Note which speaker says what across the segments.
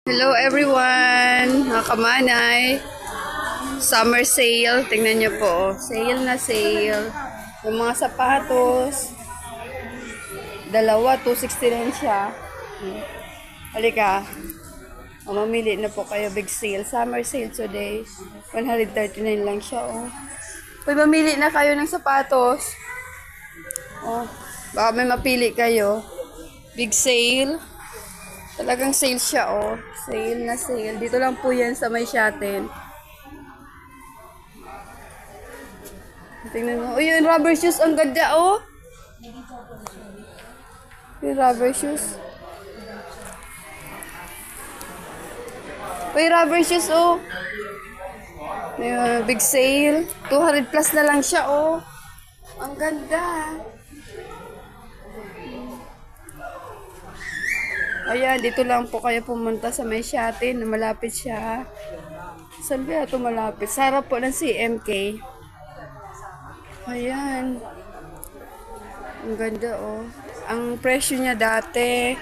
Speaker 1: Hello everyone, mga kamanay. Summer sale, tingnan nyo po. Sale na sale. Yung mga sapatos, dalawa, 269 siya. Halika. Mamili na po kayo, big sale. Summer sale today. 139 lang siya, oh. Pwede mamili na kayo ng sapatos. Oh, baka may mapili kayo. Big sale. Talagang sale siya, oh. Sale na sale. Dito lang po yan sa may Shatin. Tingnan mo. Oh, yung rubber shoes. Ang ganda, oh. Yung rubber shoes. Oh, yung rubber shoes, oh. Yung big sale. 200 plus na lang siya, oh. Ang ganda. Ayan, dito lang po kayo pumunta sa may Shatin. Malapit siya. Saan kaya ito malapit? Sa harap po ng CMK. Ayan. Ang ganda, oh. Ang presyo niya dati,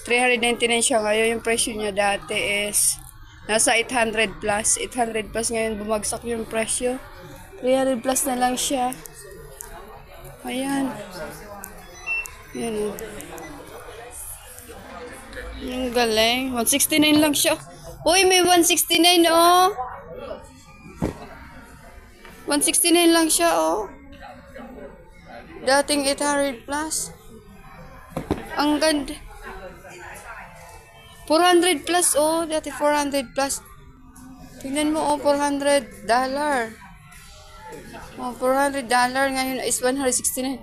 Speaker 1: 399 siya ngayon. Yung presyo niya dati is nasa 800 plus. 800 plus ngayon, bumagsak yung presyo. 300 plus na lang siya. Ayan. Ayan, oh. Ang galing. 169 lang siya. Uy, may 169, oh. 169 lang siya, oh. Dating 800 plus. Ang ganda. 400 plus, oh. Dati 400 plus. Tingnan mo, oh. $400. Oh, $400 ngayon is 169.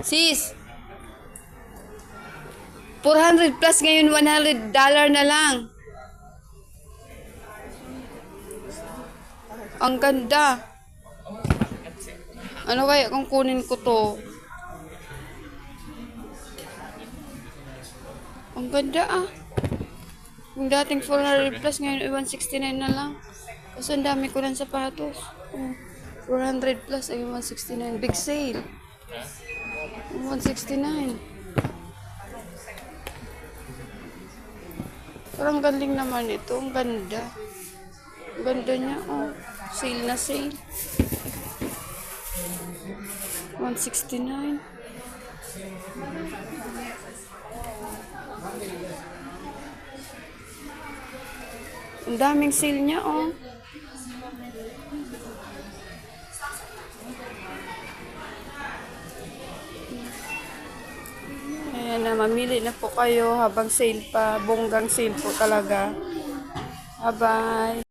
Speaker 1: Sis. 400 plus ngayon, $100 na lang. Ang ganda. Ano kaya kung kunin ko to? Ang ganda, ah. Yung dating 400 plus ngayon, 169 na lang. Kasi ang dami ko ng sapatos. 400 plus ay 169. Big sale. 169. Parang galing naman ito. Ang ganda. Ang ganda niya, oh. Sale na sale. 169. Ang daming sale niya, oh. Ayan na, mamili na po kayo habang sale pa. Bonggang sale po talaga. Bye-bye.